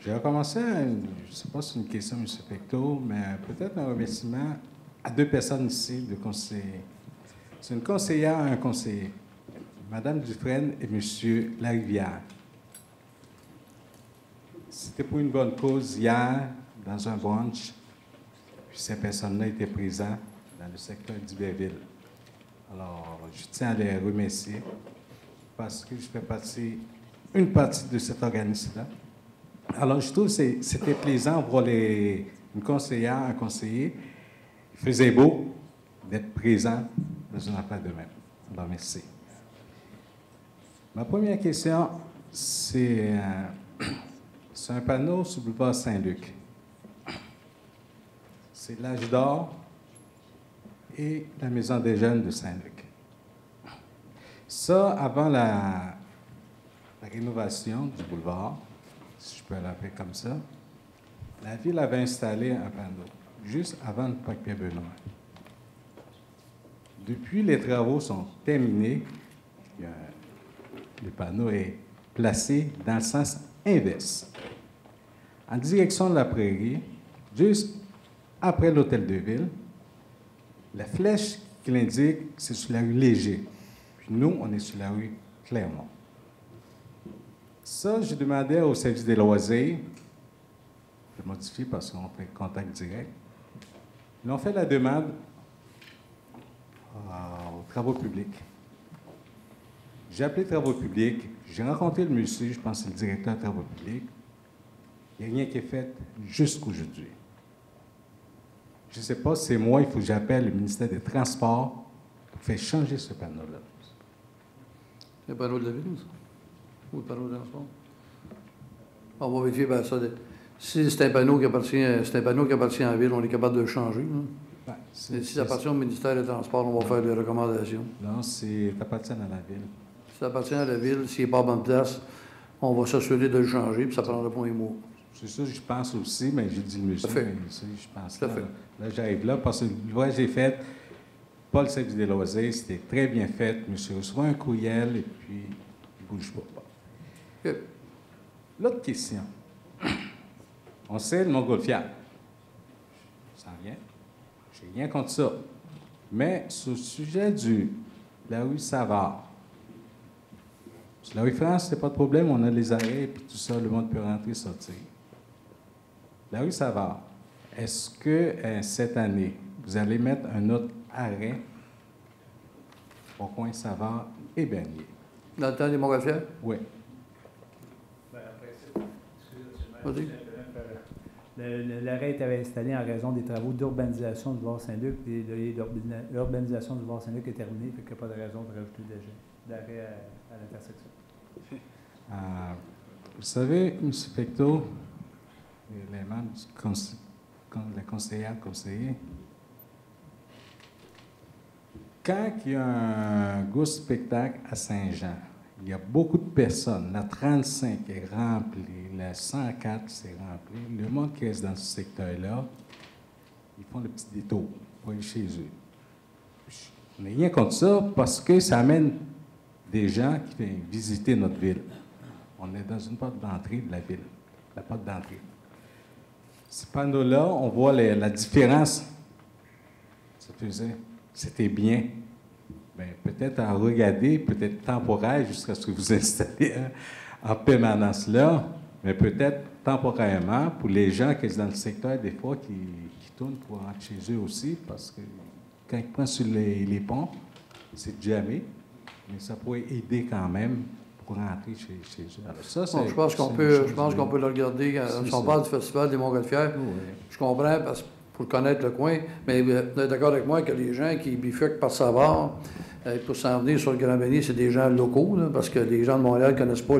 J'ai recommencé, je ne sais pas si c'est une question, M. Pecteau, mais peut-être un remerciement à deux personnes ici de conseillers. C'est une conseillère et un conseiller, Mme Dufresne et M. Larivière. C'était pour une bonne cause hier, dans un brunch, puis ces personnes-là étaient présentes dans le secteur d'Iberville. Alors, je tiens à les remercier parce que je fais une partie de cet organisme-là. Alors, je trouve que c'était plaisant de voir une conseillère, un conseiller. Il faisait beau d'être présent dans une affaire de même. Alors, merci. Ma première question, c'est un panneau sur le boulevard Saint-Luc. C'est l'Âge d'or et la Maison des Jeunes de Saint-Luc. Ça, avant la rénovation du boulevard, si je peux l'appeler comme ça, la ville avait installé un panneau, juste avant le parc Pierre-Benoît. Depuis, les travaux sont terminés. Le panneau est placé dans le sens inverse, en direction de la prairie, juste après l'hôtel de ville. La flèche qui l'indique, c'est sur la rue Léger. Puis nous, on est sur la rue Clermont. Ça, j'ai demandé au service des loisirs, je modifie parce qu'on fait contact direct. Ils ont fait la demande aux travaux publics. J'ai appelé travaux publics, j'ai rencontré le monsieur, je pense que c'est le directeur des travaux publics. Il n'y a rien qui est fait jusqu'aujourd'hui. Je ne sais pas, c'est moi, il faut que j'appelle le ministère des Transports pour faire changer ce panneau-là. C'est le panneau de la ville, ça? Ou le panneau de transport? On va vérifier bien ça. Si c'est un panneau qui appartient à la ville, on est capable de le changer. Ben, si ça appartient au ministère des Transports, on va faire des recommandations. Non, ça appartient à la ville. Si ça appartient à la ville, s'il n'est pas à bonne place, on va s'assurer de le changer, puis ça prendra pas un mois. C'est ça, je pense aussi, mais j'ai dit le monsieur. Tout à fait. Je pense là, j'arrive là, parce que le voyage j'ai fait, pas le service des loisirs, c'était très bien fait. Monsieur reçoit un courriel et puis il ne bouge pas. Okay. L'autre question. On sait le Montgolfière. Ça en vient. J'ai rien contre ça. Mais sur le sujet de la rue Savard, sur la rue France, c'est pas de problème, on a les arrêts et puis tout ça, le monde peut rentrer et sortir. La rue Savard, est-ce que cette année, vous allez mettre un autre arrêt au coin Savard et Bernier? Dans le temps des Montgolfières? Oui. L'arrêt était installé en raison des travaux d'urbanisation du boulevard Saint-Luc et l'urbanisation du boulevard Saint-Luc est terminée, fait qu'il n'y a pas de raison de rajouter d'arrêt à l'intersection. Vous savez, M. Pecteau, les membres la conseillère, conseiller, quand il y a un gros spectacle à Saint-Jean, il y a beaucoup de personnes. La 35 est remplie, la 104 c'est rempli. Le monde qui reste dans ce secteur-là, ils font le petit détour pour aller chez eux. On n'a rien contre ça parce que ça amène des gens qui viennent visiter notre ville. On est dans une porte d'entrée de la ville, la porte d'entrée. Ces panneaux-là, on voit la différence. Ça faisait, c'était bien. Bien, peut-être à regarder, peut-être temporaire jusqu'à ce que vous installez en permanence là, mais peut-être temporairement pour les gens qui sont dans le secteur, des fois, qui tournent pour rentrer chez eux aussi, parce que quand ils prennent sur les ponts, c'est jamais, mais ça pourrait aider quand même pour rentrer chez eux. Alors ça, bon, je pense qu'on peut le regarder. Si on parle du Festival des Montgolfières, oui. Je comprends, parce que pour connaître le coin, mais vous êtes d'accord avec moi que les gens qui bifurquent par Savard pour s'en venir sur le Grand-Béni, c'est des gens locaux, là, parce que les gens de Montréal ne connaissent pas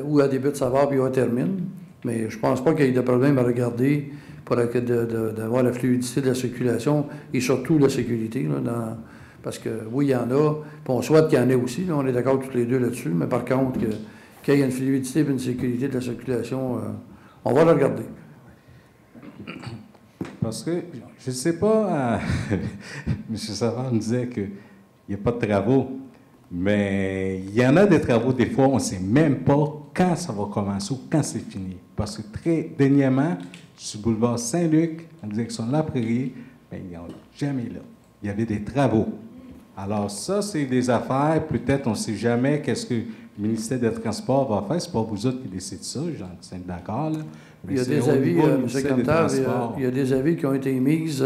où elle débute Savard et où elle termine. Mais je ne pense pas qu'il y ait de problème à regarder pour d'avoir la fluidité de la circulation et surtout la sécurité. Là, parce que oui, il y en a, puis on souhaite qu'il y en ait aussi, là, on est d'accord tous les deux là-dessus, mais par contre, qu'il y ait une fluidité et une sécurité de la circulation, on va le regarder. Parce que, je ne sais pas, M. Savard me disait qu'il n'y a pas de travaux, mais il y en a des travaux, des fois, on ne sait même pas quand ça va commencer ou quand c'est fini. Parce que très dernièrement, sur le boulevard Saint-Luc, en direction de la Prairie, bien, ils n'ont jamais là. Il y avait des travaux. Alors ça, c'est des affaires, peut-être on ne sait jamais qu'est-ce que le ministère des Transports va faire. Ce n'est pas vous autres qui décidez ça, j'en suis d'accord. Là. Il y a des avis, M. Cantab, il y a des avis qui ont été émis.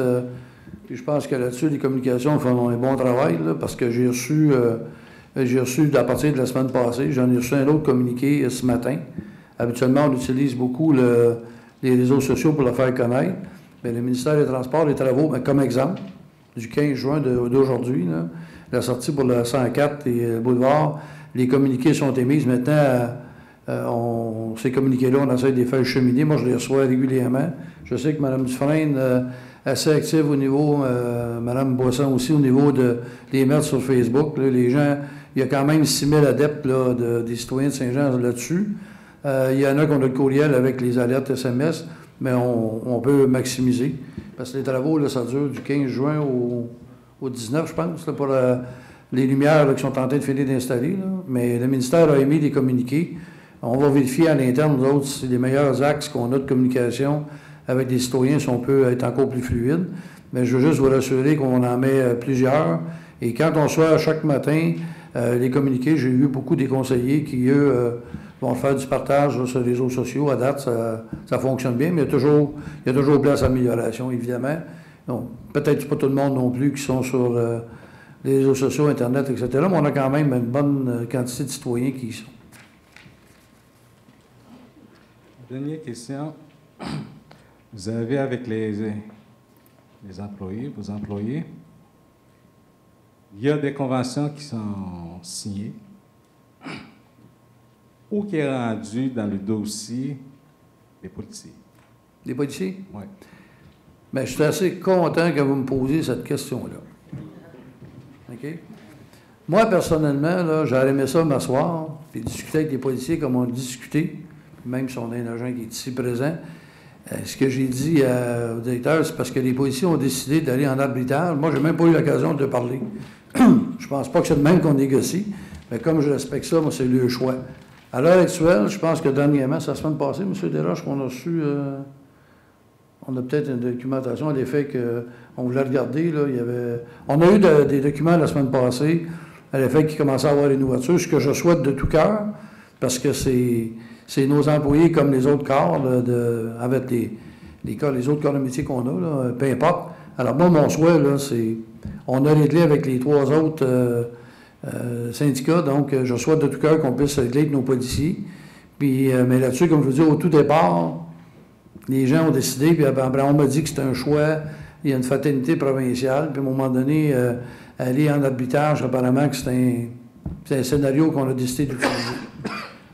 Puis je pense que là-dessus, les communications font un bon travail, là, parce que j'ai reçu, à partir de la semaine passée, j'en ai reçu un autre communiqué ce matin. Habituellement, on utilise beaucoup les réseaux sociaux pour le faire connaître. Mais le ministère des Transports, les travaux, comme exemple, du 15 juin d'aujourd'hui, la sortie pour le 104 et le boulevard, les communiqués sont émis. Maintenant, ces communiqués-là, on essaie de les faire cheminer. Moi, je les reçois régulièrement. Je sais que Mme Dufresne est assez active au niveau, Mme Boisson aussi, au niveau des mettre sur Facebook. Là, les gens, il y a quand même 6 000 adeptes là, des citoyens de Saint-Jean là-dessus. Il y en a qui ont le courriel avec les alertes SMS, mais on peut maximiser. Parce que les travaux, là, ça dure du 15 juin au 19, je pense, là, pour les lumières là, qui sont en train de finir d'installer. Mais le ministère a émis des communiqués. On va vérifier à l'interne, nous autres, si les meilleurs axes qu'on a de communication avec des citoyens, si on peut être encore plus fluide. Mais je veux juste vous rassurer qu'on en met plusieurs. Et quand on soit chaque matin, les communiqués, j'ai eu beaucoup des conseillers qui, eux, vont faire du partage là, sur les réseaux sociaux. À date, ça fonctionne bien, mais il y a toujours place à amélioration, évidemment. Donc, peut-être pas tout le monde non plus qui sont sur les réseaux sociaux, Internet, etc., mais on a quand même une bonne quantité de citoyens qui y sont. Dernière question. Vous avez avec les employés, vos employés, il y a des conventions qui sont signées ou qui est rendu dans le dossier des policiers. Des policiers? Oui. Bien, je suis assez content que vous me posiez cette question-là. OK? Moi, personnellement, là, j'aurais aimé ça m'asseoir et discuter avec les policiers comme on a discuté, même si on a un agent qui est ici présent. Ce que j'ai dit au directeur, c'est parce que les policiers ont décidé d'aller en arbitrage. Moi, je n'ai même pas eu l'occasion de parler. Je pense pas que c'est de même qu'on négocie, mais comme je respecte ça, moi, c'est le choix. À l'heure actuelle, je pense que dernièrement, c'est la semaine passée, M. Desroches, qu'on a reçu, on a peut-être une documentation à l'effet qu'on voulait regarder. Là, on a eu des documents la semaine passée à l'effet qu'ils commençaient à avoir une voiture, ce que je souhaite de tout cœur, parce que c'est nos employés comme les autres corps, là, avec les autres corps de métier qu'on a, là, peu importe. Alors moi, mon souhait, là, c'est... On a réglé avec les 3 autres syndicats, donc je souhaite de tout cœur qu'on puisse régler avec nos policiers. Puis, mais là-dessus, comme je vous dis, au tout départ, les gens ont décidé, puis après, on m'a dit que c'était un choix, il y a une fatalité provinciale, puis à un moment donné, aller en arbitrage, apparemment que c'est un scénario qu'on a décidé d'utiliser.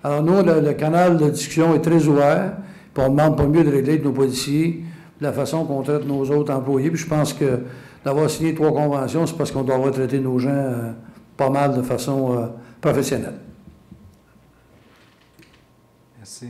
Alors nous, le canal de discussion est très ouvert, puis on ne demande pas mieux de régler avec nos policiers de la façon qu'on traite nos autres employés. Puis je pense que d'avoir signé 3 conventions, c'est parce qu'on doit avoir traité nos gens pas mal de façon professionnelle. Merci.